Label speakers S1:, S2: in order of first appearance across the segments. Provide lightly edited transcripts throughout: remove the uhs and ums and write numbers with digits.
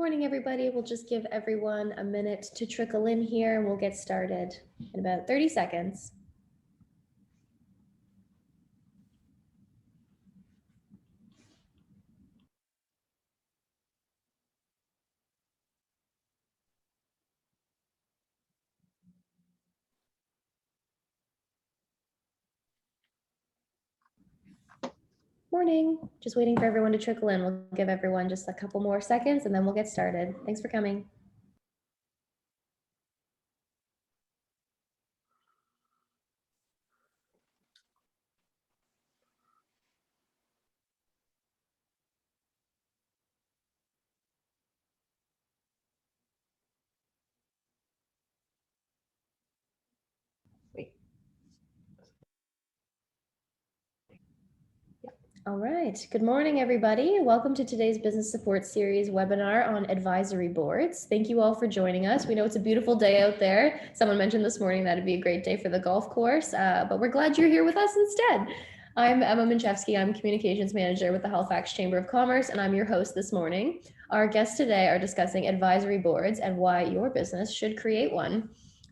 S1: Morning, everybody. We'll just give everyone a minute to trickle in here and we'll get started in about 30 seconds. Morning. Just waiting for everyone to trickle in. We'll give everyone just a couple more seconds and then we'll get started. Thanks for coming. All right. Good morning, everybody. Welcome to today's Business Support Series webinar on advisory boards. Thank you all for joining us. We know it's a beautiful day out there. Someone mentioned this morning that it'd be a great day for the golf course, but we're glad you're here with us instead. I'm Emma Minchevsky. I'm Communications Manager with the Halifax Chamber of Commerce, and I'm your host this morning. Our guests today are discussing advisory boards and why your business should create one.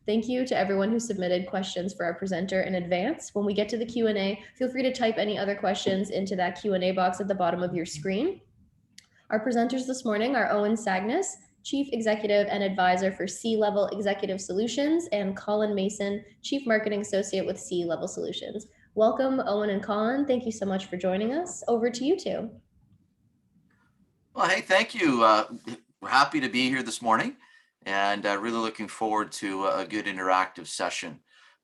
S1: Thank you to everyone who submitted questions for our presenter in advance. When we get to the Q&A, feel free to type any other questions into that Q&A box at the bottom of your screen. Our presenters this morning are Owen Sagness, Chief Executive and Advisor for C-Level Executive Solutions, and Colin Mason, Chief Marketing Associate with C-Level Solutions. Welcome, Owen and Colin. Thank you so much for joining us. Over to you two.
S2: Well, hey, thank you. We're happy to be here this morning and really looking forward to a good interactive session.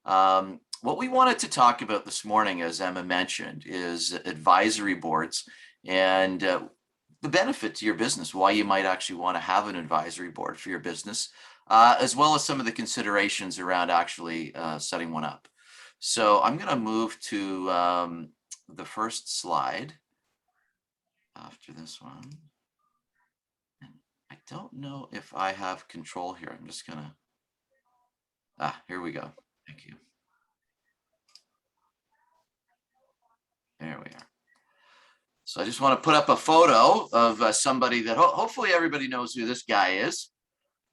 S2: What we wanted to talk about this morning, as Emma mentioned, is advisory boards and the benefit to your business, why you might actually want to have an advisory board for your business, as well as some of the considerations around actually setting one up. So I'm going to move to the first slide after this one. I don't know if I have control here. I'm just going to, here we go. Thank you. There we are. So I just want to put up a photo of somebody that hopefully everybody knows who this guy is.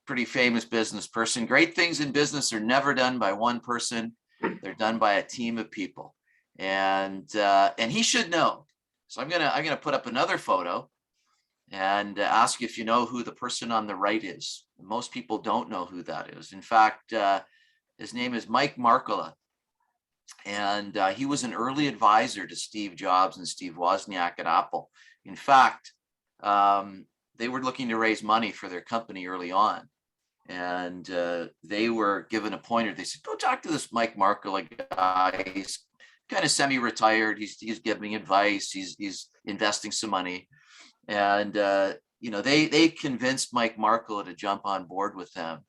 S2: Pretty famous business person. Great things in business are never done by one person. They're done by a team of people. And he should know. So I'm gonna put up another photo and ask if you know who the person on the right is. Most people don't know who that is. In fact, his name is Mike Markkula, and he was an early advisor to Steve Jobs and Steve Wozniak at Apple. In fact, they were looking to raise money for their company early on, and they were given a pointer. They said, go talk to this Mike Markkula guy. He's kind of semi-retired. He's giving advice. He's investing some money. And, they convinced Mike Markkula to jump on board with them.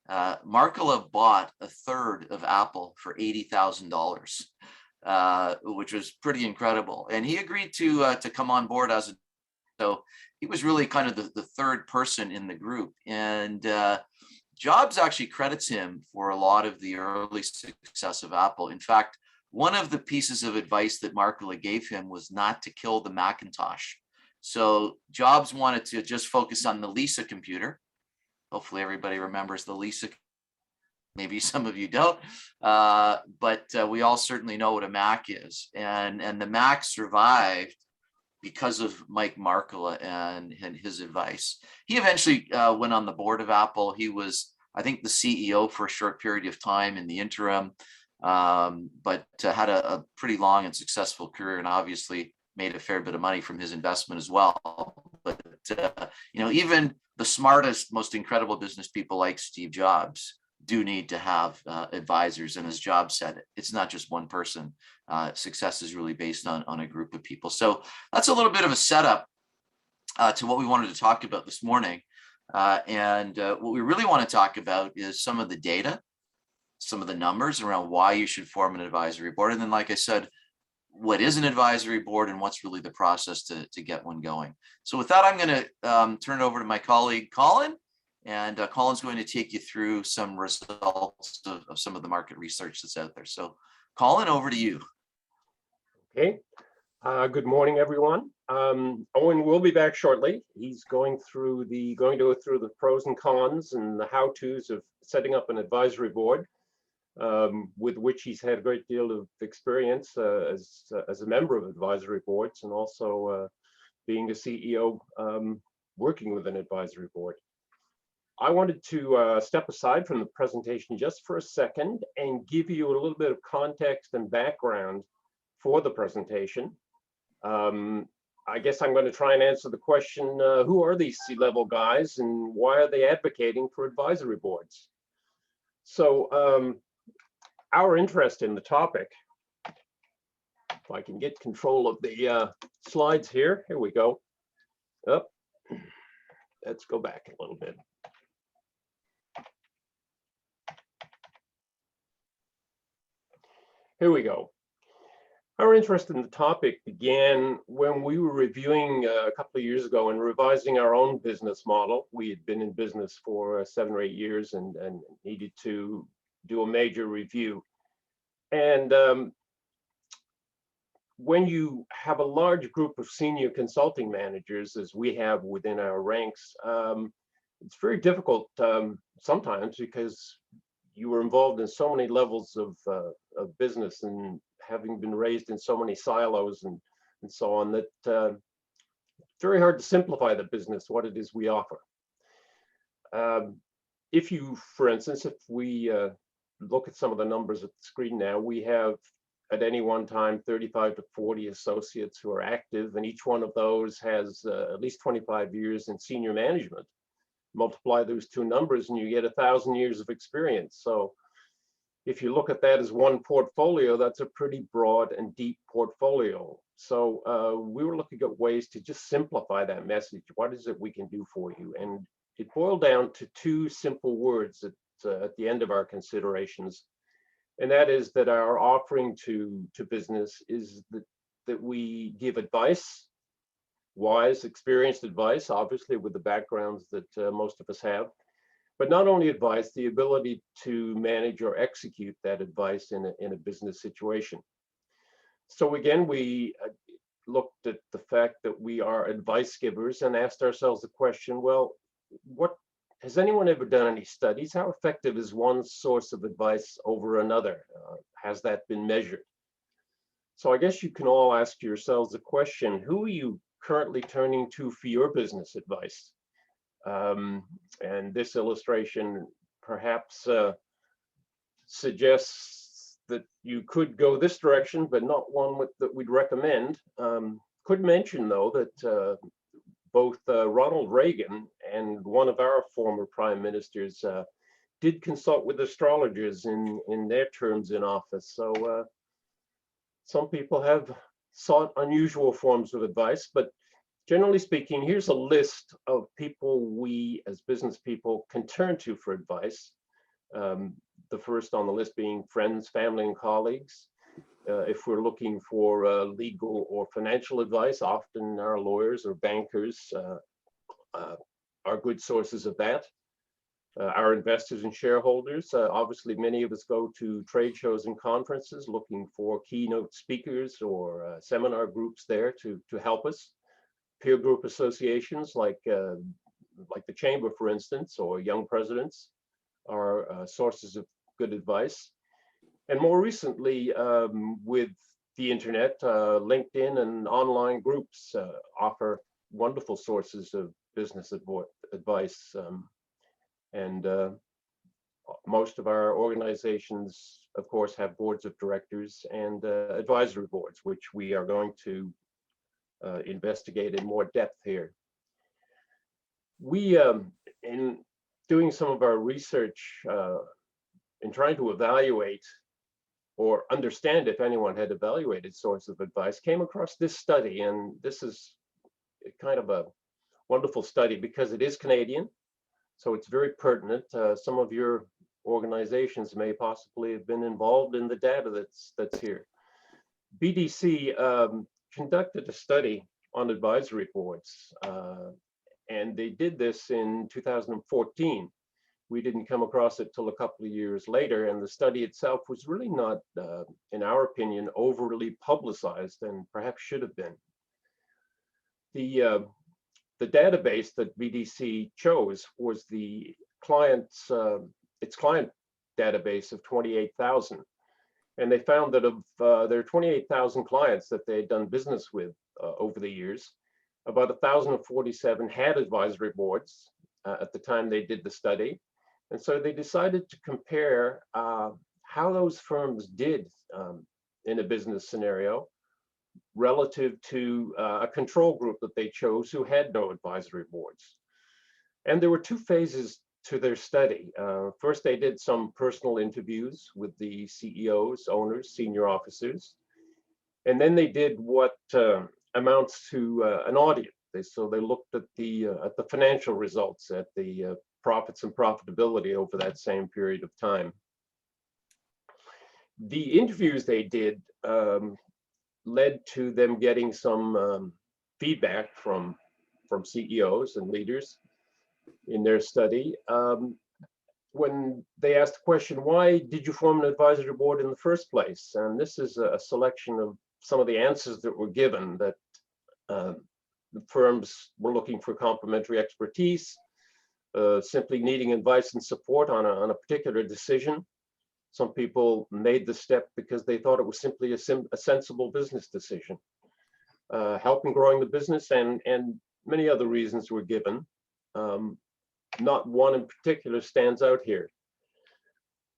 S2: Markkula bought a third of Apple for $80,000, which was pretty incredible. And he agreed to come on board so he was really kind of the third person in the group. And Jobs actually credits him for a lot of the early success of Apple. In fact, one of the pieces of advice that Markkula gave him was not to kill the Macintosh. So Jobs wanted to just focus on the Lisa computer. Hopefully everybody remembers the Lisa. Maybe some of you don't, but we all certainly know what a Mac is. And the Mac survived because of Mike Markkula and his advice. He eventually went on the board of Apple. He was, I think, the CEO for a short period of time in the interim, but had a pretty long and successful career, and obviously made a fair bit of money from his investment as well. But even the smartest, most incredible business people like Steve Jobs do need to have advisors. And as Jobs said, it's not just one person. Success is really based on a group of people. So that's a little bit of a setup to what we wanted to talk about this morning. And what we really want to talk about is some of the data, some of the numbers around why you should form an advisory board. And then, like I said, what is an advisory board and what's really the process to get one going. So with that, I'm going to turn it over to my colleague, Colin, and Colin's going to take you through some results of some of the market research that's out there. So Colin, over to you.
S3: Okay. Good morning, everyone. Owen will be back shortly. He's going to go through the pros and cons and the how-tos of setting up an advisory board, with which he's had a great deal of experience as a member of advisory boards, and also being a CEO working with an advisory board. I wanted to step aside from the presentation just for a second and give you a little bit of context and background for the presentation. I guess I'm going to try and answer the question, who are these C-level guys and why are they advocating for advisory boards? So our interest in the topic, if I can get control of the slides here, here we go. Oh, let's go back a little bit. Here we go. Our interest in the topic began when we were reviewing a couple of years ago and revising our own business model. We had been in business for 7 or 8 years and needed to do a major review. And when you have a large group of senior consulting managers, as we have within our ranks, it's very difficult sometimes, because you were involved in so many levels of business and having been raised in so many silos and so on, that it's very hard to simplify the business, what it is we offer. If you, for instance, if we look at some of the numbers at the screen now, we have at any one time 35 to 40 associates who are active, and each one of those has at least 25 years in senior management. Multiply those two numbers and you get 1,000 years of experience. So if you look at that as one portfolio, that's a pretty broad and deep portfolio. So we were looking at ways to just simplify that message. What is it we can do for you? And it boiled down to 2 simple words at the end of our considerations. And that is that our offering to business is that we give advice, wise, experienced advice, obviously with the backgrounds that most of us have. But not only advice, the ability to manage or execute that advice in a business situation. So again, we looked at the fact that we are advice givers and asked ourselves the question, well, has anyone ever done any studies? How effective is one source of advice over another? Has that been measured? So I guess you can all ask yourselves the question, who are you currently turning to for your business advice? And this illustration perhaps suggests that you could go this direction, but not one that we'd recommend. Could mention, though, that both Ronald Reagan and one of our former prime ministers did consult with astrologers in their terms in office. So some people have sought unusual forms of advice, but generally speaking, here's a list of people we as business people can turn to for advice. The first on the list being friends, family, and colleagues. If we're looking for legal or financial advice, often our lawyers or bankers are good sources of that. Our investors and shareholders, obviously many of us go to trade shows and conferences looking for keynote speakers or seminar groups there to help us. Peer group associations like the Chamber, for instance, or Young Presidents are sources of good advice. And more recently, with the internet, LinkedIn and online groups offer wonderful sources of business advice. And most of our organizations, of course, have boards of directors and advisory boards, which we are going to investigate in more depth here. We, in doing some of our research, in trying to evaluate or understand if anyone had evaluated sources of advice, came across this study. And this is kind of a wonderful study because it is Canadian, so it's very pertinent. Some of your organizations may possibly have been involved in the data that's here. BDC conducted a study on advisory boards, and they did this in 2014. We didn't come across it till a couple of years later, and the study itself was really not, in our opinion, overly publicized, and perhaps should have been. The database that BDC chose was the client's its client database of 28,000, and they found that of their 28,000 clients that they had done business with over the years, about 1,047 had advisory boards at the time they did the study. And so they decided to compare how those firms did in a business scenario relative to a control group that they chose who had no advisory boards. And there were two phases to their study. First, they did some personal interviews with the CEOs, owners, senior officers. And then they did what amounts to an audit. So they looked at the financial results, at the profits and profitability over that same period of time. The interviews they did led to them getting some feedback from CEOs and leaders in their study. When they asked the question, why did you form an advisory board in the first place? And this is a selection of some of the answers that were given, that the firms were looking for complementary expertise, simply needing advice and support on a particular decision. Some people made the step because they thought it was simply a sensible business decision. Helping growing the business, and many other reasons were given. Not one in particular stands out here.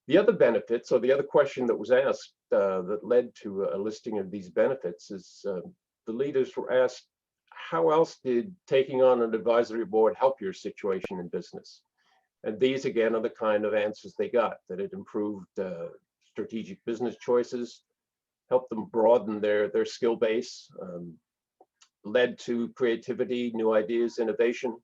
S3: The other benefits, or the other question that was asked that led to a listing of these benefits, is the leaders were asked, how else did taking on an advisory board help your situation in business? And these, again, are the kind of answers they got, that it improved strategic business choices, helped them broaden their skill base, led to creativity, new ideas, innovation,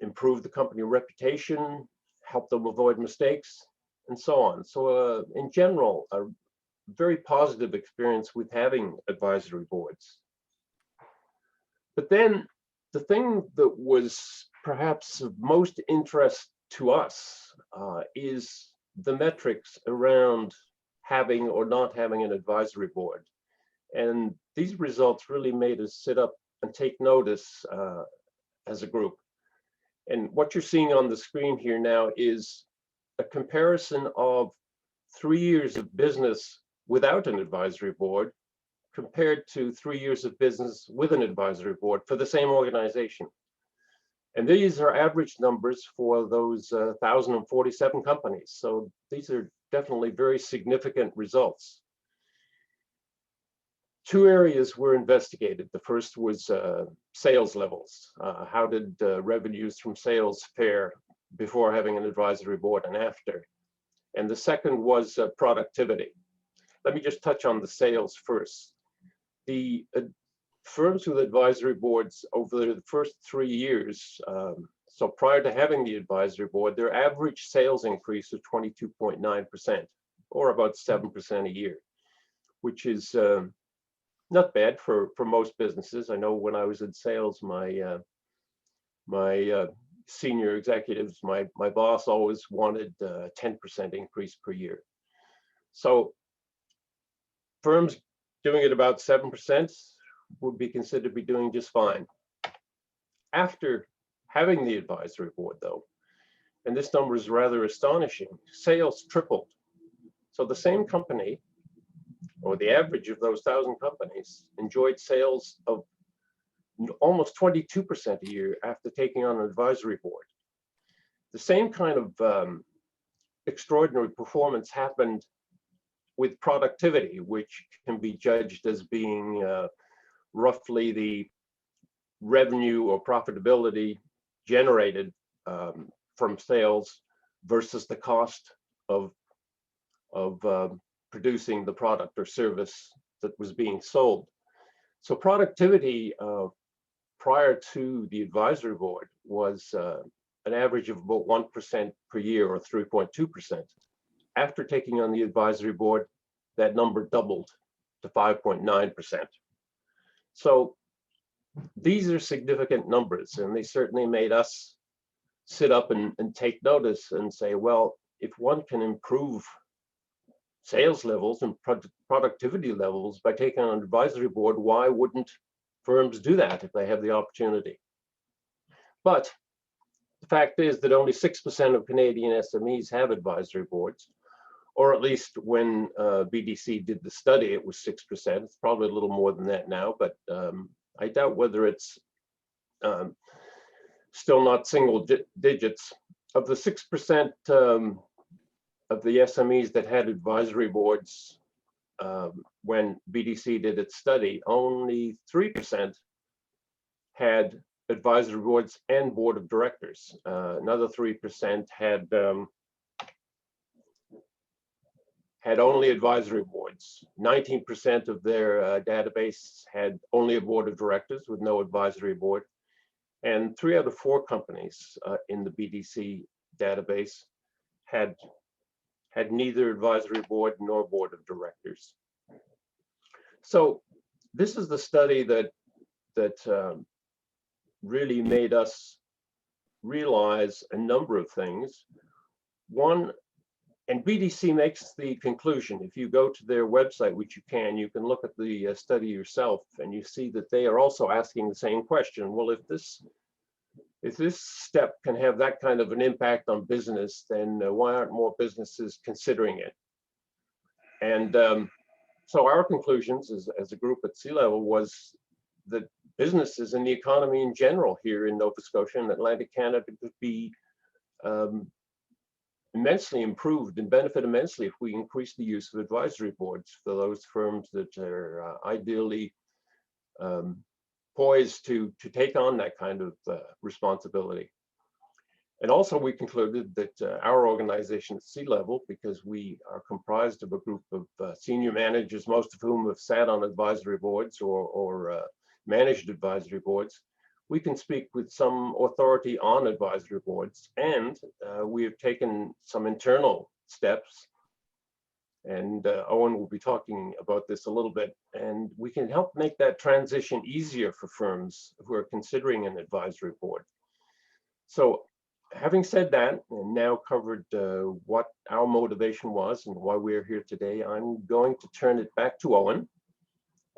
S3: improved the company reputation, helped them avoid mistakes, and so on. So in general, a very positive experience with having advisory boards. But then the thing that was perhaps of most interest to us is the metrics around having or not having an advisory board. And these results really made us sit up and take notice as a group. And what you're seeing on the screen here now is a comparison of 3 years of business without an advisory board compared to 3 years of business with an advisory board for the same organization. And these are average numbers for those 1,047 companies. So these are definitely very significant results. Two areas were investigated. The first was sales levels. How did revenues from sales fare before having an advisory board and after? And the second was productivity. Let me just touch on the sales first. The firms with advisory boards over the first 3 years, so prior to having the advisory board, their average sales increase was 22.9%, or about 7% a year, which is not bad for most businesses. I know when I was in sales, my senior executives, my boss always wanted a 10% increase per year. So firms doing it about 7% would be considered to be doing just fine. After having the advisory board, though, and this number is rather astonishing, sales tripled. So the same company, or the average of those 1,000 companies, enjoyed sales of almost 22% a year after taking on an advisory board. The same kind of extraordinary performance happened with productivity, which can be judged as being roughly the revenue or profitability generated from sales versus the cost of producing the product or service that was being sold. So productivity prior to the advisory board was an average of about 1% per year, or 3.2%. After taking on the advisory board, that number doubled to 5.9%. So these are significant numbers, and they certainly made us sit up and take notice and say, well, if one can improve sales levels and productivity levels by taking on an advisory board, why wouldn't firms do that if they have the opportunity? But the fact is that only 6% of Canadian SMEs have advisory boards, or at least when BDC did the study, it was 6%. It's probably a little more than that now, but I doubt whether it's still not single digits. Of the 6% of the SMEs that had advisory boards when BDC did its study, only 3% had advisory boards and board of directors. Another 3% had only advisory boards. 19% of their database had only a board of directors with no advisory board. And 3 out of 4 companies in the BDC database had neither advisory board nor board of directors. So this is the study that really made us realize a number of things. One, and BDC makes the conclusion, if you go to their website, which you can look at the study yourself, and you see that they are also asking the same question. Well, if this step can have that kind of an impact on business, then why aren't more businesses considering it? And so our conclusions as a group at C-Level was that businesses and the economy in general here in Nova Scotia and Atlantic Canada could be immensely improved and benefit immensely if we increase the use of advisory boards for those firms that are ideally poised to take on that kind of responsibility. And also we concluded that our organization at C-Level, because we are comprised of a group of senior managers, most of whom have sat on advisory boards or managed advisory boards, we can speak with some authority on advisory boards. And we have taken some internal steps, and Owen will be talking about this a little bit, and we can help make that transition easier for firms who are considering an advisory board. So having said that, and now covered what our motivation was and why we're here today, I'm going to turn it back to Owen,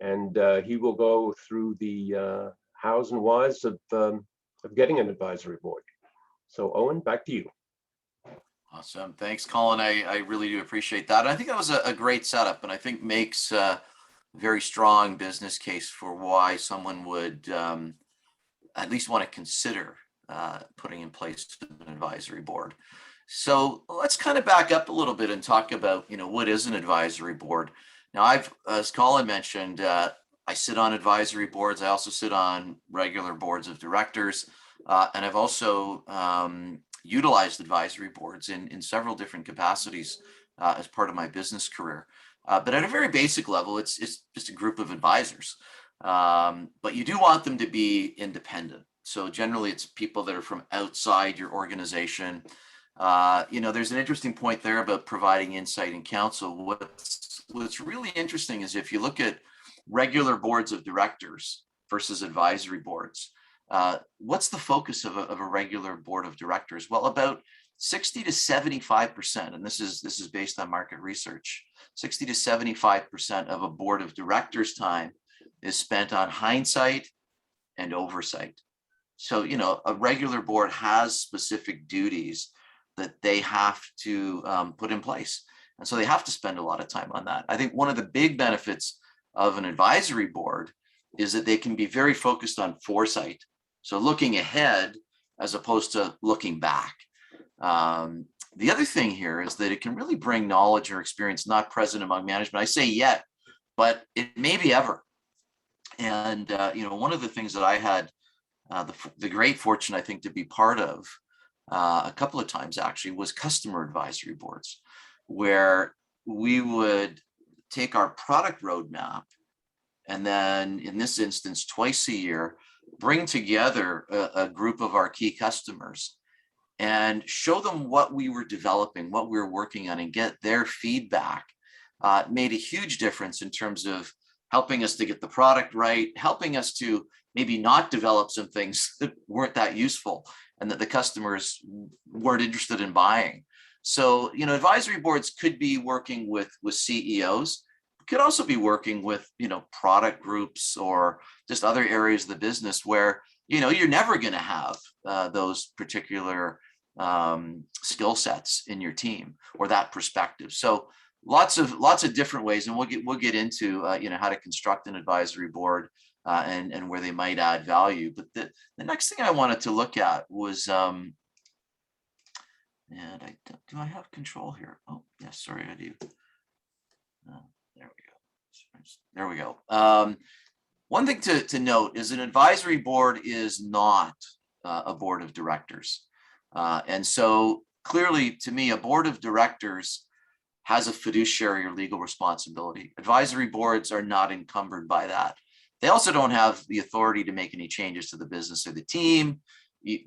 S3: and he will go through the hows and whys of getting an advisory board. So Owen, back to you.
S2: Awesome. Thanks, Colin. I really do appreciate that. I think that was a great setup, and I think makes a very strong business case for why someone would at least want to consider putting in place an advisory board. So let's kind of back up a little bit and talk about, what is an advisory board? Now, as Colin mentioned, I sit on advisory boards. I also sit on regular boards of directors, and I've also utilized advisory boards in several different capacities as part of my business career. But at a very basic level, it's just a group of advisors. But you do want them to be independent. So generally, it's people that are from outside your organization. There's an interesting point there about providing insight and counsel. What's really interesting is if you look at regular boards of directors versus advisory boards, what's the focus of a regular board of directors? Well, about 60 to 75%, and this is based on market research, 60 to 75% of a board of directors' time is spent on hindsight and oversight. So, a regular board has specific duties that they have to put in place. And so they have to spend a lot of time on that. I think one of the big benefits of an advisory board is that they can be very focused on foresight. So looking ahead as opposed to looking back. The other thing here is that it can really bring knowledge or experience not present among management. I say yet, but it may be ever. And, one of the things that I had the great fortune, I think, to be part of a couple of times actually was customer advisory boards, where we would take our product roadmap and then, in this instance, twice a year, bring together a group of our key customers and show them what we were developing, what we were working on, and get their feedback. Made a huge difference in terms of helping us to get the product right, helping us to maybe not develop some things that weren't that useful, and that the customers weren't interested in buying. So, advisory boards could be working with CEOs, could also be working with, product groups or just other areas of the business where, you're never going to have those particular skill sets in your team or that perspective. So lots of different ways, and we'll get into how to construct an advisory board and where they might add value. But the next thing I wanted to look at was and do I have control here? Oh yes, sorry, I do. There we go. One thing to note is an advisory board is not a board of directors. And so clearly, to me, a board of directors has a fiduciary or legal responsibility. Advisory boards are not encumbered by that. They also don't have the authority to make any changes to the business or the team.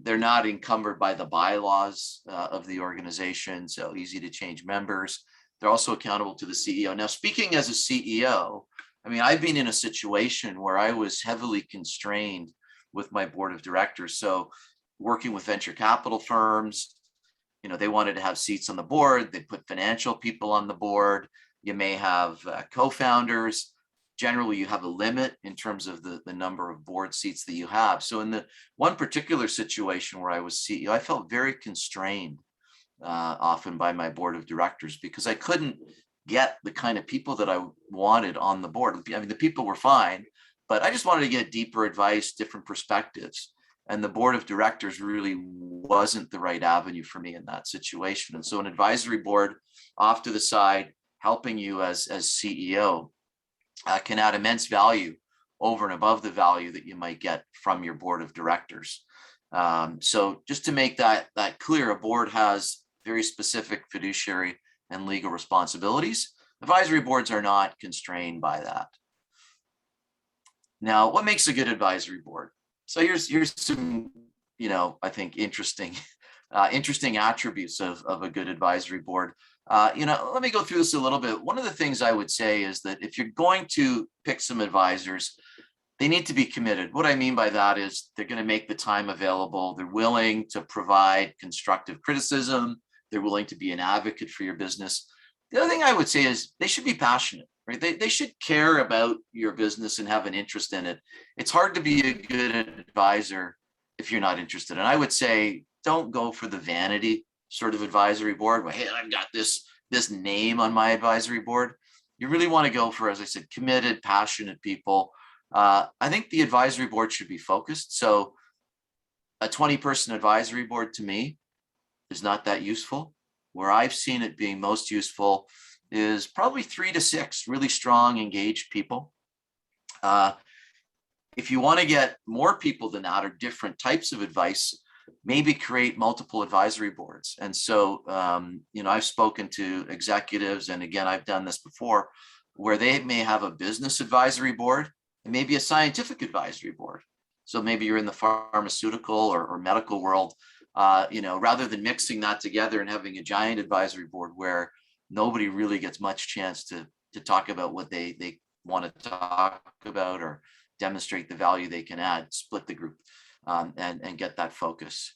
S2: They're not encumbered by the bylaws of the organization, so easy to change members. They're also accountable to the CEO. Now, speaking as a CEO, I've been in a situation where I was heavily constrained with my board of directors. So working with venture capital firms, they wanted to have seats on the board. They put financial people on the board. You may have co-founders. Generally, you have a limit in terms of the number of board seats that you have. So in the one particular situation where I was CEO, I felt very constrained often by my board of directors because I couldn't get the kind of people that I wanted on the board. The people were fine, but I just wanted to get deeper advice, different perspectives. And the board of directors really wasn't the right avenue for me in that situation. And so an advisory board off to the side, helping you as CEO, can add immense value over and above the value that you might get from your board of directors. So just to make that clear, a board has very specific fiduciary and legal responsibilities. Advisory boards are not constrained by that. Now, what makes a good advisory board? So here's some, I think interesting attributes of a good advisory board. Let me go through this a little bit. One of the things I would say is that if you're going to pick some advisors, they need to be committed. What I mean by that is they're going to make the time available. They're willing to provide constructive criticism. They're willing to be an advocate for your business. The other thing I would say is they should be passionate, right? They should care about your business and have an interest in it. It's hard to be a good advisor if you're not interested. And I would say, don't go for the vanity sort of advisory board where, hey, I've got this name on my advisory board. You really want to go for, as I said, committed, passionate people. I think the advisory board should be focused. So a 20-person advisory board to me is not that useful. Where I've seen it being most useful is probably 3 to 6 really strong, engaged people. If you want to get more people than that or different types of advice, maybe create multiple advisory boards. And so, I've spoken to executives, and again, I've done this before, where they may have a business advisory board and maybe a scientific advisory board. So maybe you're in the pharmaceutical or medical world, rather than mixing that together and having a giant advisory board where nobody really gets much chance to talk about what they want to talk about or demonstrate the value they can add, split the group and get that focus.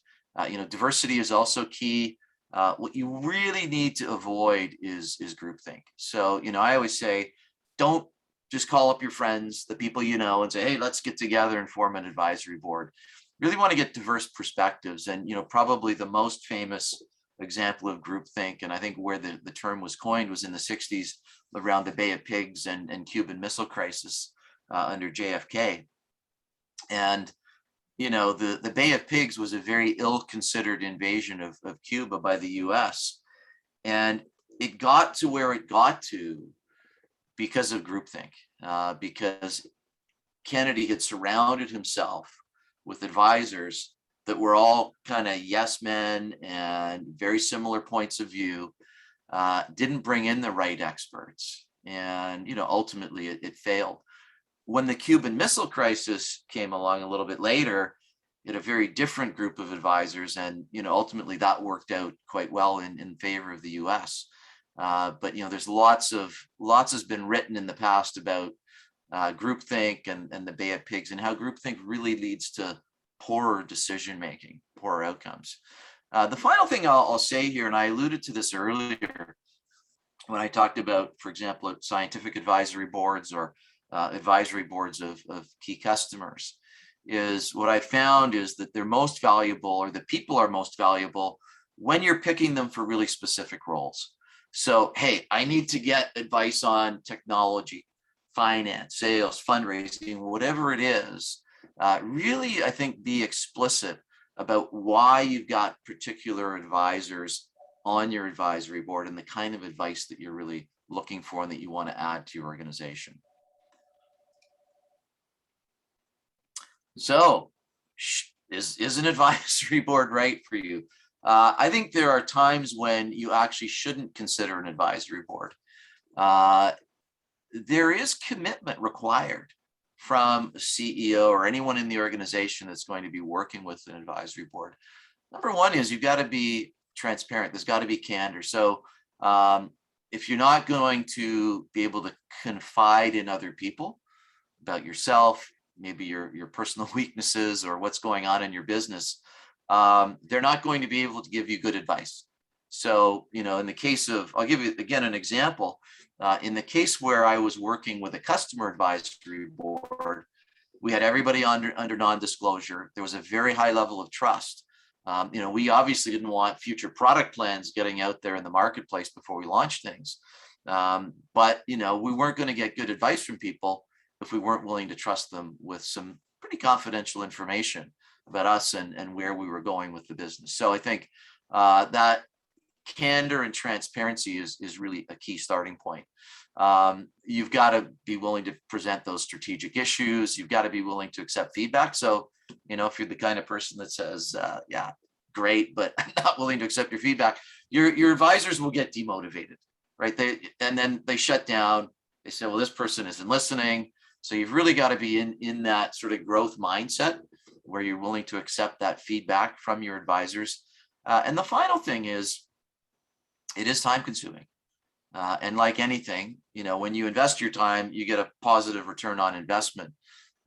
S2: Diversity is also key. What you really need to avoid is groupthink. So, I always say, don't just call up your friends, the people you know, and say, hey, let's get together and form an advisory board. Really want to get diverse perspectives. And, probably the most famous example of groupthink, and I think where the term was coined was in the 60s around the Bay of Pigs and Cuban Missile Crisis under JFK. And, the Bay of Pigs was a very ill-considered invasion of Cuba by the US. And it got to where it got to because of groupthink, because Kennedy had surrounded himself with advisors that were all kind of yes men and very similar points of view, didn't bring in the right experts. And, ultimately it failed. When the Cuban Missile Crisis came along a little bit later, it had a very different group of advisors. And, ultimately that worked out quite well in favor of the US. But, there's lots has been written in the past about groupthink and the Bay of Pigs and how groupthink really leads to poorer decision making poorer outcomes. The final thing I'll say here, and I alluded to this earlier when I talked about, for example, scientific advisory boards or advisory boards of key customers, is what I found is that they're most valuable, or the people are most valuable, when you're picking them for really specific roles. So, hey, I need to get advice on technology, finance, sales, fundraising, whatever it is. Really, I think, be explicit about why you've got particular advisors on your advisory board and the kind of advice that you're really looking for and that you want to add to your organization. So, is an advisory board right for you? I think there are times when you actually shouldn't consider an advisory board. There is commitment required from a CEO or anyone in the organization that's going to be working with an advisory board. Number one is you've got to be transparent. There's got to be candor. So if you're not going to be able to confide in other people about yourself, maybe your personal weaknesses or what's going on in your business, they're not going to be able to give you good advice. So, in the case of, I'll give you again an example. In the case where I was working with a customer advisory board, we had everybody under non-disclosure. There was a very high level of trust. We obviously didn't want future product plans getting out there in the marketplace before we launched things. But we weren't going to get good advice from people if we weren't willing to trust them with some pretty confidential information about us and where we were going with the business. So I think that candor and transparency is really a key starting point. You've got to be willing to present those strategic issues. You've got to be willing to accept feedback. So, if you're the kind of person that says, yeah, great, but I'm not willing to accept your feedback, your advisors will get demotivated, right? And then they shut down. They say, well, this person isn't listening. So you've really got to be in that sort of growth mindset where you're willing to accept that feedback from your advisors. And the final thing is, it is time consuming. And like anything, when you invest your time, you get a positive return on investment.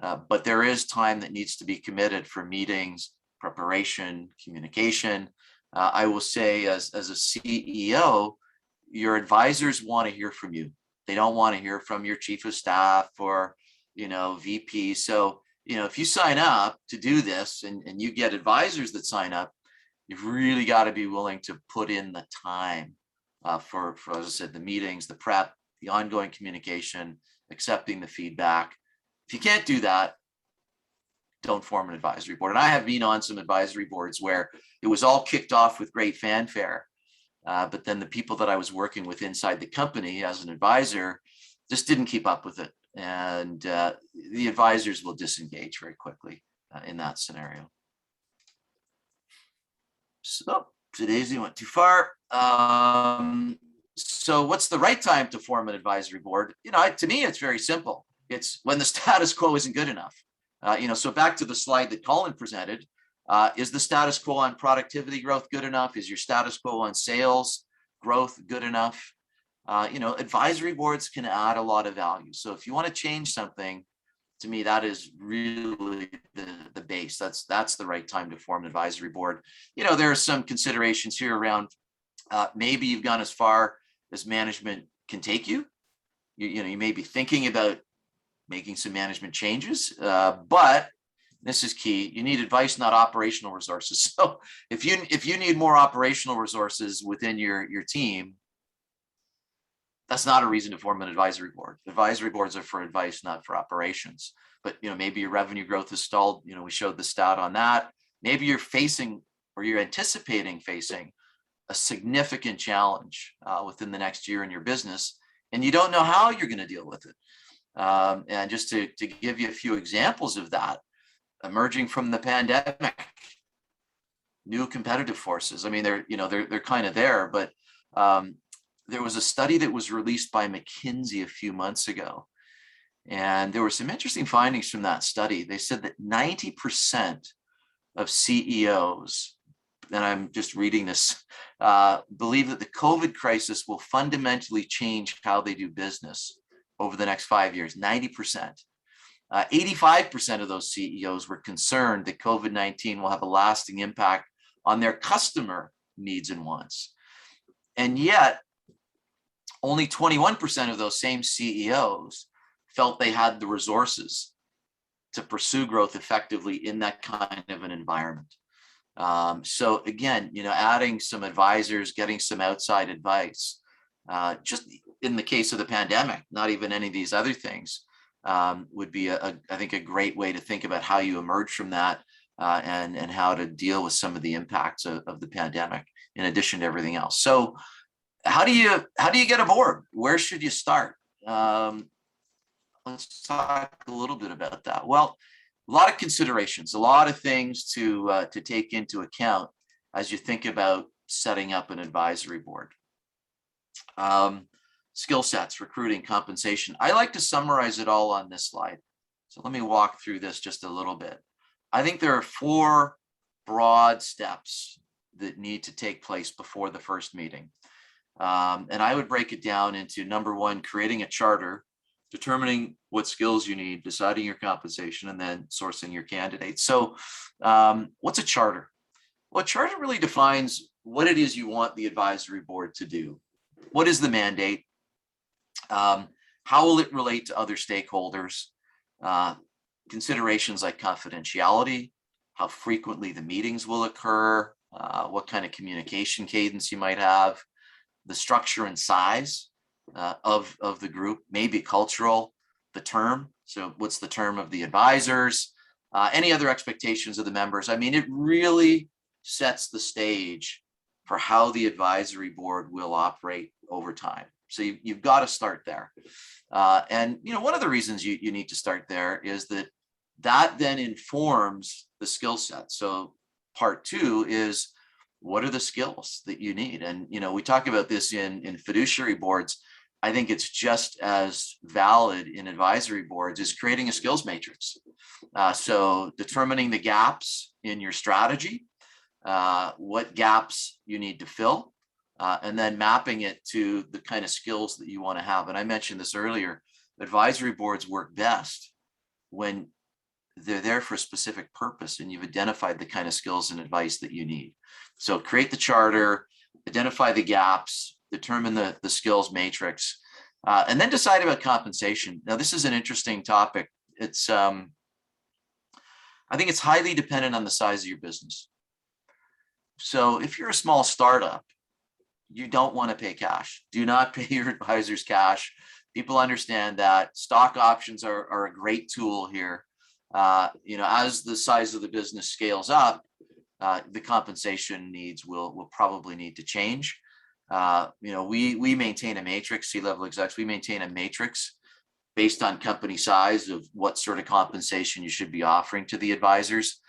S2: But there is time that needs to be committed for meetings, preparation, communication. I will say as a CEO, your advisors want to hear from you. They don't want to hear from your chief of staff or, VP. So, if you sign up to do this and you get advisors that sign up, you've really got to be willing to put in the time for, as I said, the meetings, the prep, the ongoing communication, accepting the feedback. If you can't do that, don't form an advisory board. And I have been on some advisory boards where it was all kicked off with great fanfare. But then the people that I was working with inside the company as an advisor just didn't keep up with it. And the advisors will disengage very quickly in that scenario. So today's went too far. So what's the right time to form an advisory board? To me, it's very simple. It's when the status quo isn't good enough. So back to the slide that Colin presented, is the status quo on productivity growth good enough? Is your status quo on sales growth good enough? Advisory boards can add a lot of value. So if you want to change something, to me, that is really the base. That's the right time to form an advisory board. There are some considerations here around maybe you've gone as far as management can take you. You may be thinking about making some management changes, but this is key. You need advice, not operational resources. So if you need more operational resources within your team, that's not a reason to form an advisory board. Advisory boards are for advice, not for operations. But maybe your revenue growth is stalled. We showed the stat on that. Maybe you're facing or you're anticipating facing a significant challenge within the next year in your business, and you don't know how you're going to deal with it. And just to give you a few examples of that, emerging from the pandemic, new competitive forces. I mean, they're kind of there, but there was a study that was released by McKinsey a few months ago, and there were some interesting findings from that study. They said that 90% of CEOs, and I'm just reading this, believe that the COVID crisis will fundamentally change how they do business over the next 5 years, 90%. 85% of those CEOs were concerned that COVID-19 will have a lasting impact on their customer needs and wants. And yet, only 21% of those same CEOs felt they had the resources to pursue growth effectively in that kind of an environment. So again, adding some advisors, getting some outside advice, just in the case of the pandemic, not even any of these other things, would be, I think, a great way to think about how you emerge from that and how to deal with some of the impacts of the pandemic, in addition to everything else. So how do you get aboard? Where should you start? Let's talk a little bit about that. Well, a lot of considerations, a lot of things to take into account as you think about setting up an advisory board. Skill sets, recruiting, compensation. I like to summarize it all on this slide. So let me walk through this just a little bit. I think there are 4 broad steps that need to take place before the first meeting. And I would break it down into number 1, creating a charter, determining what skills you need, deciding your compensation, and then sourcing your candidates. So what's a charter? Well, a charter really defines what it is you want the advisory board to do. What is the mandate? How will it relate to other stakeholders? Considerations like confidentiality, how frequently the meetings will occur, what kind of communication cadence you might have, the structure and size of the group, maybe cultural, the term. So what's the term of the advisors, any other expectations of the members? I mean, it really sets the stage for how the advisory board will operate over time. So you've got to start there. And one of the reasons you need to start there is that then informs the skill set. So part 2 is, what are the skills that you need? And, we talk about this in fiduciary boards. I think it's just as valid in advisory boards as creating a skills matrix. So determining the gaps in your strategy, what gaps you need to fill, and then mapping it to the kind of skills that you want to have. And I mentioned this earlier, advisory boards work best when they're there for a specific purpose and you've identified the kind of skills and advice that you need. So create the charter, identify the gaps, determine the skills matrix, and then decide about compensation. Now, this is an interesting topic. It's, I think it's highly dependent on the size of your business. So if you're a small startup, you don't want to pay cash. Do not pay your advisors cash. People understand that. Stock options are a great tool here. As the size of the business scales up, the compensation needs will probably need to change. We maintain a matrix, C-level execs, we maintain a matrix based on company size of what sort of compensation you should be offering to the advisors.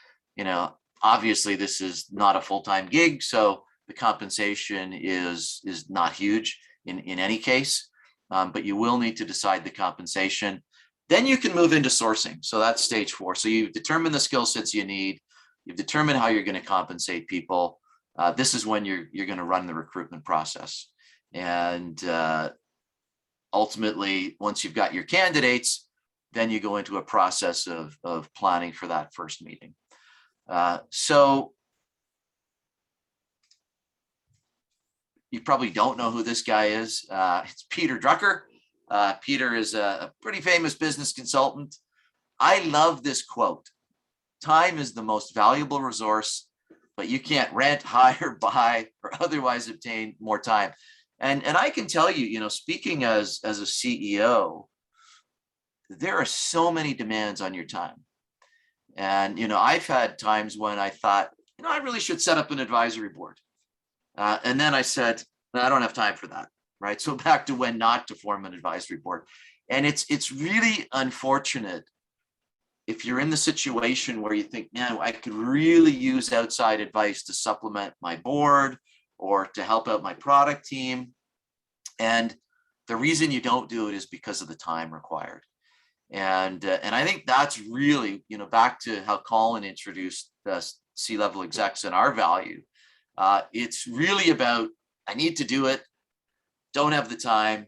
S2: Obviously this is not a full-time gig, so the compensation is not huge in any case, but you will need to decide the compensation. Then you can move into sourcing. So that's stage 4. So you've determined the skill sets you need. You've determined how you're going to compensate people. This is when you're going to run the recruitment process. And ultimately, once you've got your candidates, then you go into a process of planning for that first meeting. So you probably don't know who this guy is. It's Peter Drucker. Peter is a pretty famous business consultant. I love this quote. Time is the most valuable resource, but you can't rent, hire, buy, or otherwise obtain more time. And I can tell you, speaking as a CEO, there are so many demands on your time. And, I've had times when I thought, I really should set up an advisory board. And then I said, no, I don't have time for that. Right. So back to when not to form an advisory board. And it's really unfortunate if you're in the situation where you think, man, I could really use outside advice to supplement my board or to help out my product team. And the reason you don't do it is because of the time required. And I think that's really, back to how Colin introduced the C-level execs and our value. It's really about, I need to do it, don't have the time,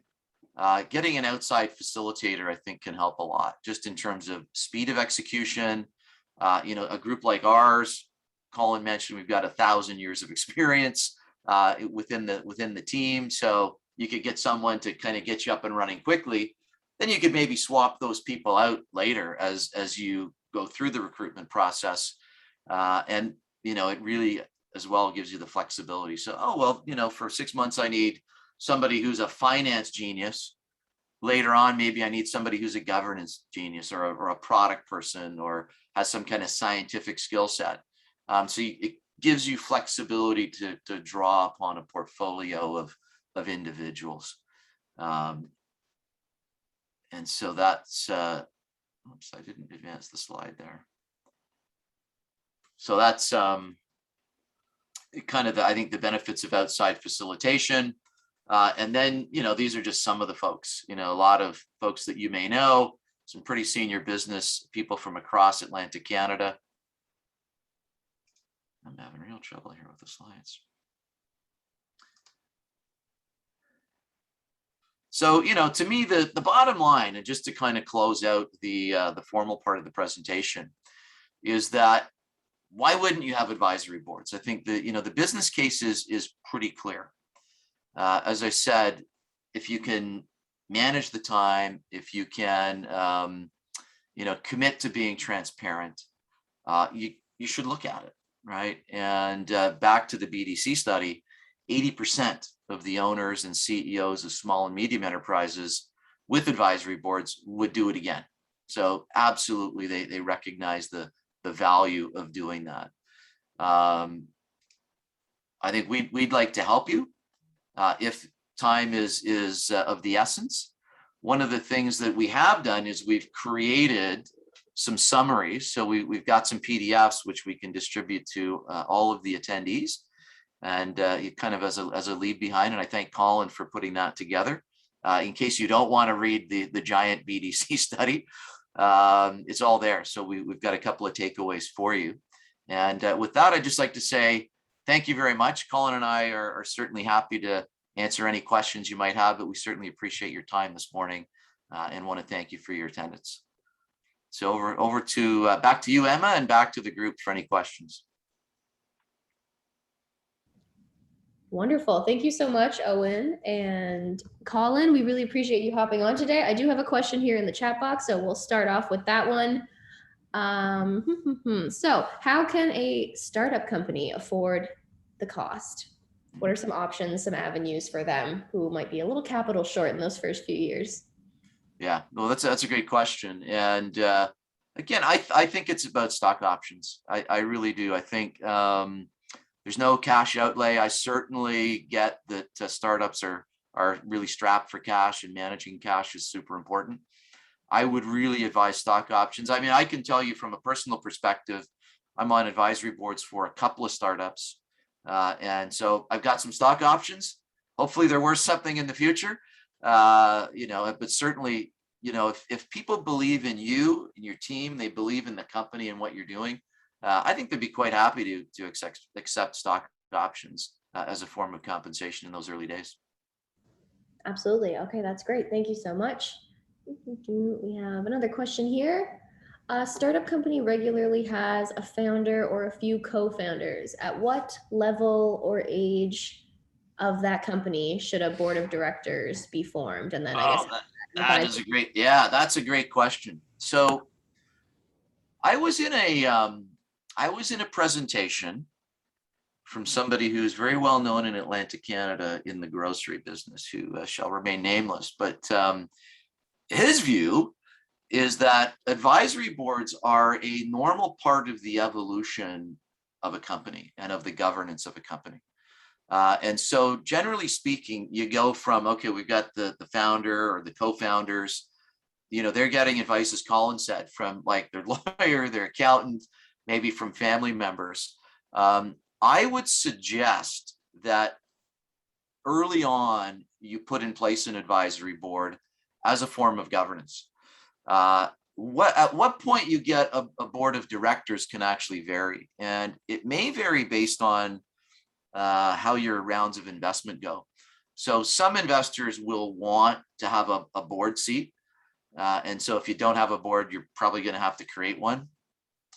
S2: getting an outside facilitator, I think, can help a lot, just in terms of speed of execution. A group like ours, Colin mentioned, we've got 1,000 years of experience within the team. So you could get someone to kind of get you up and running quickly. Then you could maybe swap those people out later as you go through the recruitment process. And it really as well gives you the flexibility. So, for 6 months, I need somebody who's a finance genius. Later on, maybe I need somebody who's a governance genius or a product person or has some kind of scientific skill set. It gives you flexibility to draw upon a portfolio of individuals. And so that's, oops, I didn't advance the slide there. So that's kind of I think the benefits of outside facilitation. And then, these are just some of the folks, a lot of folks that you may know, some pretty senior business people from across Atlantic Canada. I'm having real trouble here with the slides. So, to me, the bottom line, and just to kind of close out the formal part of the presentation, is that why wouldn't you have advisory boards? I think the business case is pretty clear. As I said, if you can manage the time, if you can, commit to being transparent, you should look at it, right? And back to the BDC study, 80% of the owners and CEOs of small and medium enterprises with advisory boards would do it again. So absolutely, they recognize the value of doing that. I think we'd like to help you if time is of the essence. One of the things that we have done is we've created some summaries. So we've got some PDFs which we can distribute to all of the attendees, and kind of as a leave behind. And I thank Colin for putting that together. In case you don't want to read the giant BDC study, it's all there. So we've got a couple of takeaways for you. And with that, I'd just like to say thank you very much. Colin and I are certainly happy to answer any questions you might have, but we certainly appreciate your time this morning and want to thank you for your attendance. So over to back to you, Emma, and back to the group for any questions.
S1: Wonderful. Thank you so much, Owen and Colin. We really appreciate you hopping on today. I do have a question here in the chat box, so we'll start off with that one. So how can a startup company afford the cost? What are some options, some avenues for them who might be a little capital short in those first few years?
S2: Yeah, well, that's a great question. And again, I think it's about stock options. I really do. I think there's no cash outlay. I certainly get that startups are really strapped for cash, and managing cash is super important. I would really advise stock options. I mean, I can tell you from a personal perspective, I'm on advisory boards for a couple of startups. And so I've got some stock options. Hopefully they're worth something in the future. But certainly, if people believe in you and your team, they believe in the company and what you're doing, I think they'd be quite happy to accept stock options as a form of compensation in those early days.
S1: Absolutely. Okay, that's great. Thank you so much. We have another question here. A startup company regularly has a founder or a few co-founders. At what level or age of that company should a board of directors be formed? And then I guess
S2: that's a great question. So I was in a presentation from somebody who's very well known in Atlantic Canada in the grocery business, who shall remain nameless, but his view is that advisory boards are a normal part of the evolution of a company and of the governance of a company. And so generally speaking, you go from, okay, we've got the founder or the co-founders, they're getting advice, as Colin said, from like their lawyer, their accountant, maybe from family members. I would suggest that early on, you put in place an advisory board as a form of governance. At what point you get a board of directors can actually vary, and it may vary based on how your rounds of investment go. So some investors will want to have a board seat. And so if you don't have a board, you're probably going to have to create one.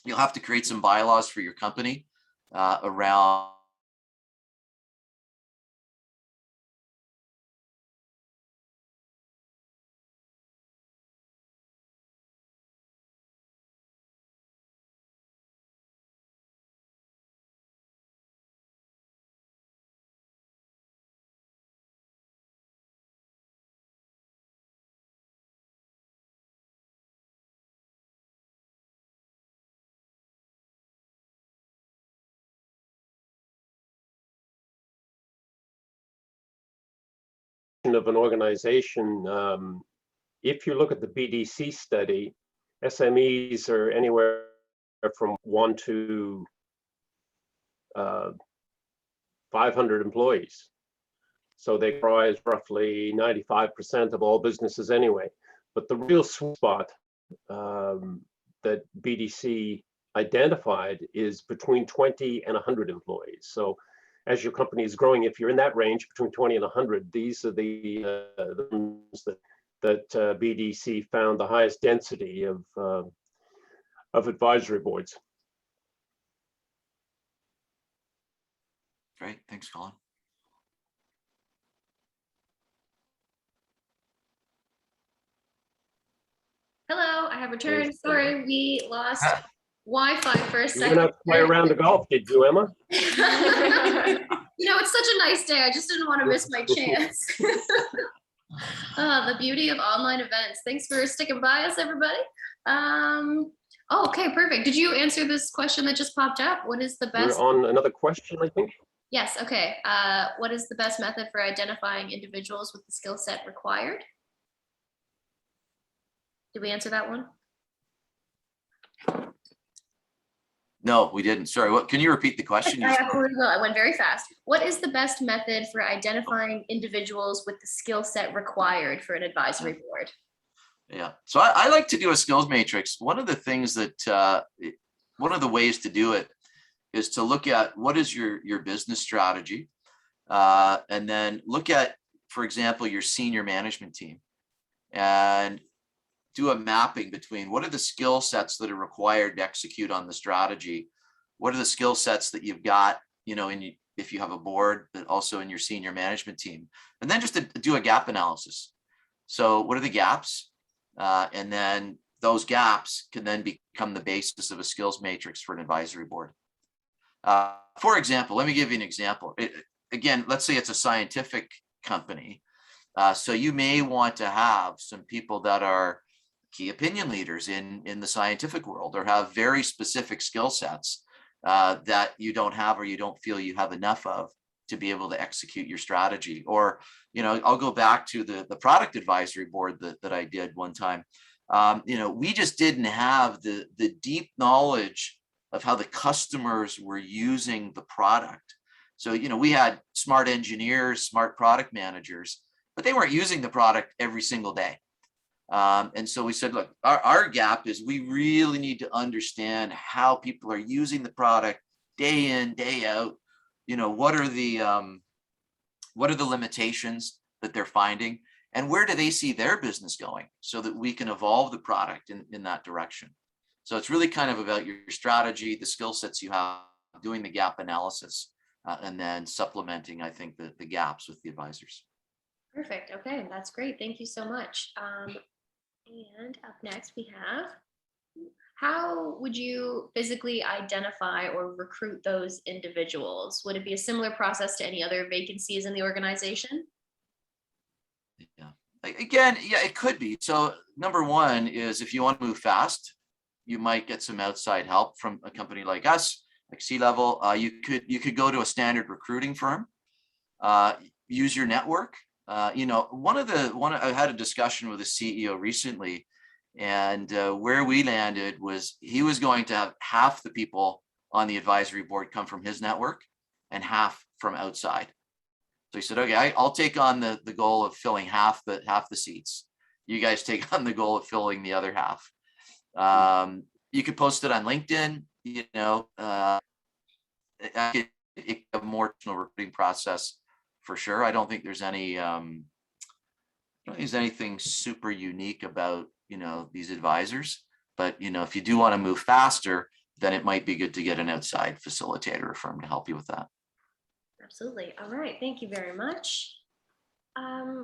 S2: You'll have to create some bylaws for your company around
S3: of an organization. If you look at the BDC study, SMEs are anywhere from 1 to 500 employees. So they comprise roughly 95% of all businesses anyway. But the real sweet spot that BDC identified is between 20 and 100 employees. So as your company is growing, if you're in that range between 20 and 100, these are the ones that BDC found the highest density of advisory boards.
S2: Great, thanks, Colin.
S1: Hello, I have returned. Sorry, we lost Wi-Fi for a
S3: You
S1: second.
S3: went out to play around the golf, did you, Emma?
S1: You know, it's such a nice day. I just didn't want to miss my chance. The beauty of online events. Thanks for sticking by us, everybody. Oh, okay, perfect. Did you answer this question that just popped up? What is the best?
S3: We're on another question, I think.
S1: Yes, okay. What is the best method for identifying individuals with the skill set required? Did we answer that one?
S2: No, we didn't. Sorry, what? Can you repeat the question?
S1: I absolutely will. I went very fast. What is the best method for identifying individuals with the skill set required for an advisory board?
S2: Yeah, so I like to do a skills matrix. One of the things that, one of the ways to do it is to look at what is your business strategy, and then look at, for example, your senior management team, and do a mapping between what are the skill sets that are required to execute on the strategy. What are the skill sets that you've got, you know, if you have a board, but also in your senior management team, and then just to do a gap analysis. So what are the gaps? And then those gaps can then become the basis of a skills matrix for an advisory board. For example, let me give you an example. Again, let's say it's a scientific company. So you may want to have some people that are key opinion leaders in the scientific world, or have very specific skill sets that you don't have, or you don't feel you have enough of to be able to execute your strategy. Or, you know, I'll go back to the product advisory board that I did one time. You know, we just didn't have the deep knowledge of how the customers were using the product. So, you know, we had smart engineers, smart product managers, but they weren't using the product every single day. And so we said, look, our gap is we really need to understand how people are using the product day in, day out. You know, what are the limitations that they're finding, and where do they see their business going, so that we can evolve the product in that direction. So it's really kind of about your strategy, the skill sets you have, doing the gap analysis, and then supplementing, I think, the gaps with the advisors.
S1: Perfect. Okay, that's great. Thank you so much. And up next we have, how would you physically identify or recruit those individuals? Would it be a similar process to any other vacancies in the organization?
S2: Yeah, again, yeah, it could be. So number one is, if you want to move fast, you might get some outside help from a company like us, like C-Level. You could go to a standard recruiting firm, use your network. You know, I had a discussion with a CEO recently, and where we landed was he was going to have half the people on the advisory board come from his network and half from outside. So he said, okay, I'll take on the goal of filling half the seats. You guys take on the goal of filling the other half. You could post it on LinkedIn, you know, it's a more recruiting process for sure. I don't think there's any, I don't think there's anything super unique about, these advisors. But, if you do want to move faster, then it might be good to get an outside facilitator or firm to help you with that.
S1: Absolutely. All right. Thank you very much.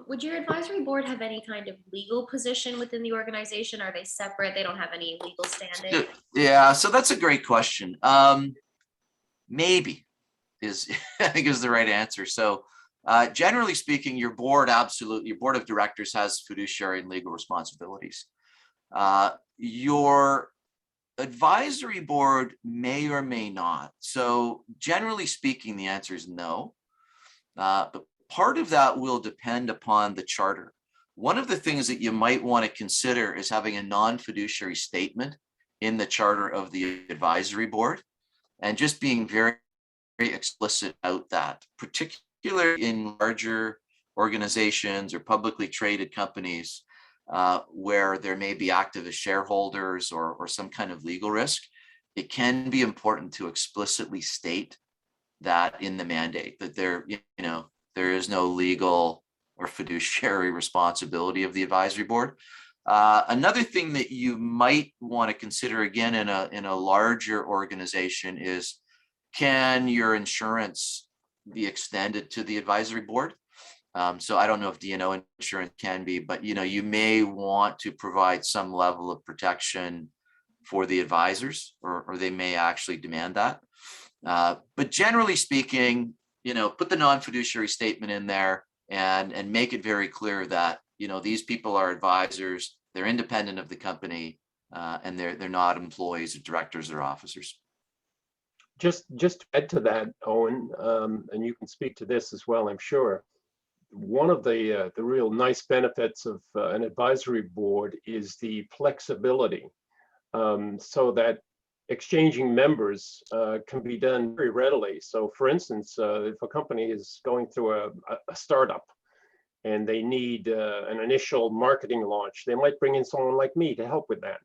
S1: Would your advisory board have any kind of legal position within the organization? Are they separate? They don't have any legal standing?
S2: Yeah, so that's a great question. Maybe is I think is the right answer. So generally speaking, your board of directors has fiduciary and legal responsibilities. Your advisory board may or may not. So generally speaking, the answer is no. But part of that will depend upon the charter. One of the things that you might want to consider is having a non-fiduciary statement in the charter of the advisory board, and just being very, very explicit about that, particularly in larger organizations or publicly traded companies where there may be activist shareholders or some kind of legal risk. It can be important to explicitly state that in the mandate, that there is no legal or fiduciary responsibility of the advisory board. Another thing that you might want to consider, again, in a larger organization, is can your insurance be extended to the advisory board? So I don't know if D&O insurance can be, but you may want to provide some level of protection for the advisors, or they may actually demand that. But generally speaking, put the non-fiduciary statement in there and make it very clear that these people are advisors, they're independent of the company, and they're not employees or directors or officers.
S3: Just to add to that, Owen, and you can speak to this as well, I'm sure. One of the real nice benefits of an advisory board is the flexibility, so that exchanging members can be done very readily. So for instance, if a company is going through a startup and they need an initial marketing launch, they might bring in someone like me to help with that.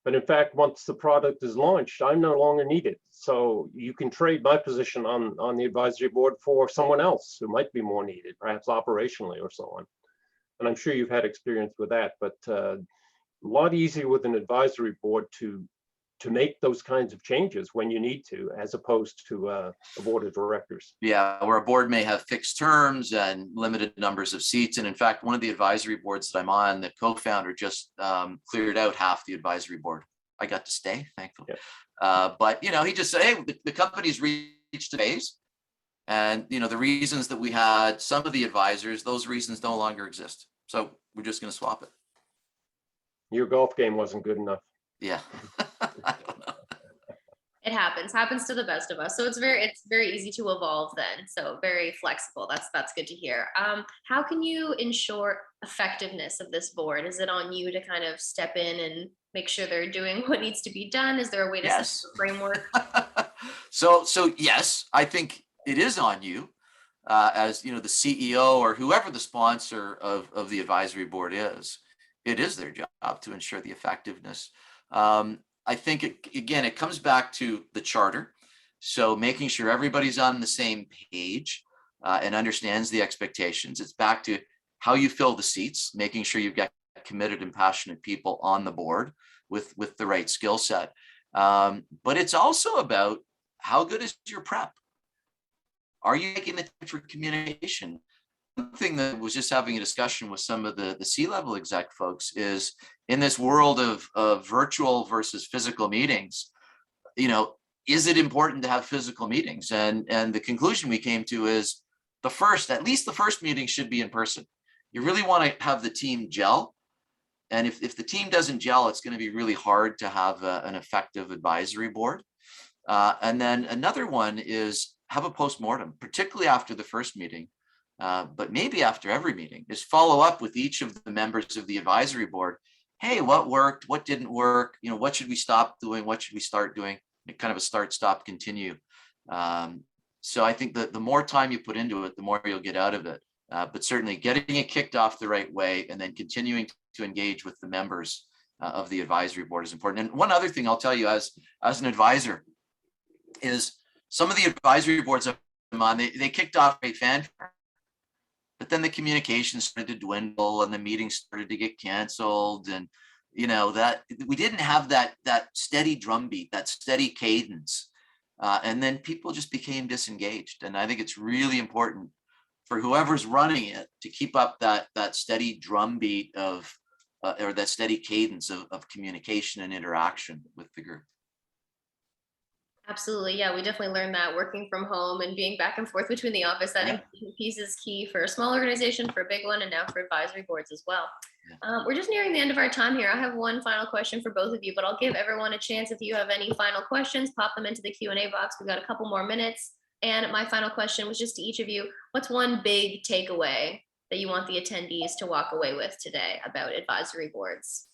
S3: But in fact, once the product is launched, I'm no longer needed. So you can trade my position on the advisory board for someone else who might be more needed, perhaps operationally or so on. And I'm sure you've had experience with that, but a lot easier with an advisory board to make those kinds of changes when you need to, as opposed to a board of directors.
S2: Yeah, where a board may have fixed terms and limited numbers of seats. And in fact, one of the advisory boards that I'm on, the co-founder just cleared out half the advisory board. I got to stay, thankfully. Yeah. But he just said, hey, the company's reached a phase, and the reasons that we had some of the advisors, those reasons no longer exist. So we're just going to swap it.
S3: Your golf game wasn't good enough.
S2: Yeah. I don't know.
S1: It happens to the best of us. So it's very easy to evolve then. So very flexible. That's good to hear. How can you ensure effectiveness of this board? Is it on you to kind of step in and make sure they're doing what needs to be done? Is there a way to set the framework?
S2: So yes, I think it is on you as the CEO or whoever the sponsor of the advisory board is. It is their job to ensure the effectiveness. I think it comes back to the charter. So making sure everybody's on the same page and understands the expectations. It's back to how you fill the seats, making sure you've got committed and passionate people on the board with the right skill set. But it's also about how good is your prep? Are you making the time for communication? One thing that was just having a discussion with some of the C-level exec folks is, in this world of virtual versus physical meetings, is it important to have physical meetings? And the conclusion we came to is at least the first meeting should be in person. You really want to have the team gel. And if the team doesn't gel, it's going to be really hard to have an effective advisory board. And then another one is have a postmortem, particularly after the first meeting. But maybe after every meeting, is follow up with each of the members of the advisory board. Hey, what worked? What didn't work? What should we stop doing? What should we start doing? Kind of a start, stop, continue. So I think that the more time you put into it, the more you'll get out of it. But certainly getting it kicked off the right way and then continuing to engage with the members of the advisory board is important. And one other thing I'll tell you as an advisor is some of the advisory boards I'm on, they kicked off a fanfare. but then the communication started to dwindle and the meetings started to get canceled. And, you know, that we didn't have that steady drumbeat, that steady cadence. And then people just became disengaged. And I think it's really important for whoever's running it to keep up that steady drumbeat of, or that steady cadence of communication and interaction with the group.
S1: Absolutely. Yeah, we definitely learned that working from home and being back and forth between the office, that
S2: Yeah.
S1: engagement piece is key for a small organization, for a big one, and now for advisory boards as well.
S2: Yeah.
S1: We're just nearing the end of our time here. I have one final question for both of you, but I'll give everyone a chance. If you have any final questions, pop them into the Q&A box. We've got a couple more minutes. And my final question was just to each of you, what's one big takeaway that you want the attendees to walk away with today about advisory boards?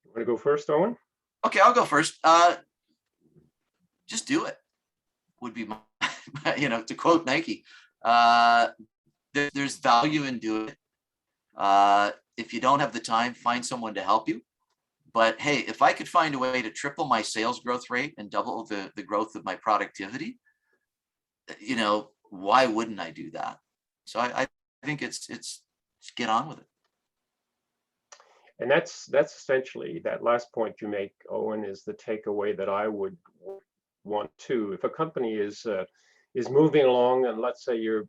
S3: You want to go first, Owen?
S2: Okay, I'll go first. Just do it would be my, you know, to quote Nike, there's value in doing it. If you don't have the time, find someone to help you. But hey, if I could find a way to triple my sales growth rate and double the growth of my productivity, you know, why wouldn't I do that? So I think it's get on with it.
S3: And that's essentially that last point you make, Owen, is the takeaway that I would want to. If a company is moving along, and let's say you're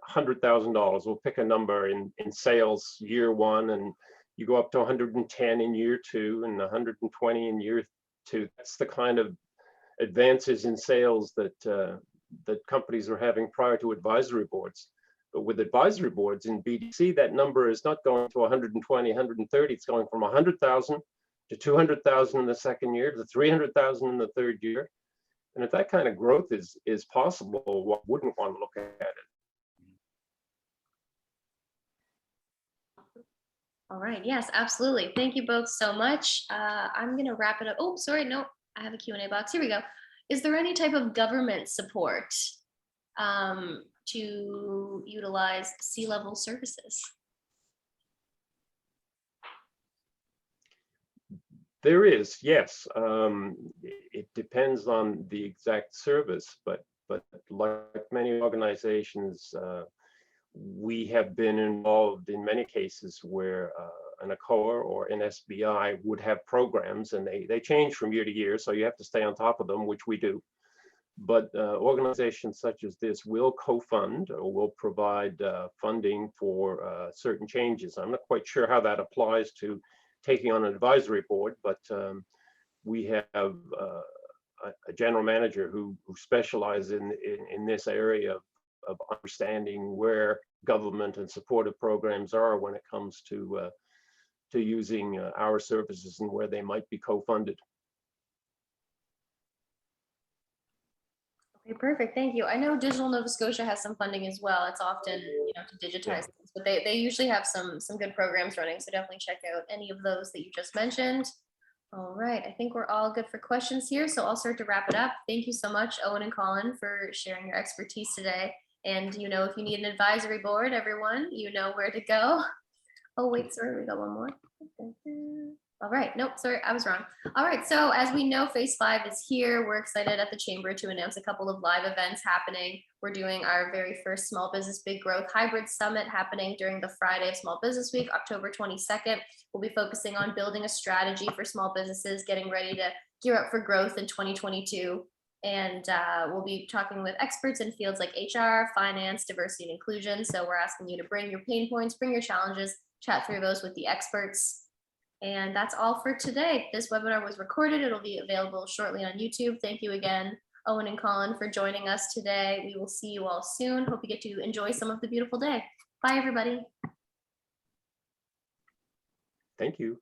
S3: $100,000, we'll pick a number in sales year one, and you go up to 110 in year two and 120 in year two. That's the kind of advances in sales that companies are having prior to advisory boards. But with advisory boards in BDC, that number is not going to 120, 130. It's going from 100,000 to 200,000 in the second year to 300,000 in the third year. And if that kind of growth is possible, one wouldn't want to look at it.
S1: All right. Yes, absolutely. Thank you both so much. I'm going to wrap it up. Oh, sorry. No, I have a Q&A box. Here we go. Is there any type of government support to utilize C-level services?
S3: There is, yes. It depends on the exact service, but like many organizations, we have been involved in many cases where an ACOA or an SBI would have programs, and they change from year to year, so you have to stay on top of them, which we do. But organizations such as this will co-fund or will provide funding for certain changes. I'm not quite sure how that applies to taking on an advisory board, but we have a general manager who specializes in this area of understanding where government and supportive programs are when it comes to using our services and where they might be co-funded.
S1: Okay, perfect. Thank you. I know Digital Nova Scotia has some funding as well. It's often, you know, to digitize things, but they usually have some good programs running. So definitely check out any of those that you just mentioned. All right. I think we're all good for questions here. So I'll start to wrap it up. Thank you so much, Owen and Colin, for sharing your expertise today. And, you know, if you need an advisory board, everyone, you know where to go. Oh, wait, sorry, we got one more. All right, nope, sorry, I was wrong. All right, so as we know, Phase 5 is here. We're excited at the Chamber to announce a couple of live events happening. We're doing our very first Small Business Big Growth Hybrid Summit happening during the Friday of Small Business Week, October 22nd. We'll be focusing on building a strategy for small businesses, getting ready to gear up for growth in 2022. And we'll be talking with experts in fields like HR, finance, diversity, and inclusion. So we're asking you to bring your pain points, bring your challenges, chat through those with the experts. And that's all for today. This webinar was recorded. It'll be available shortly on YouTube. Thank you again, Owen and Colin, for joining us today. We will see you all soon. Hope you get to enjoy some of the beautiful day. Bye, everybody.
S3: Thank you.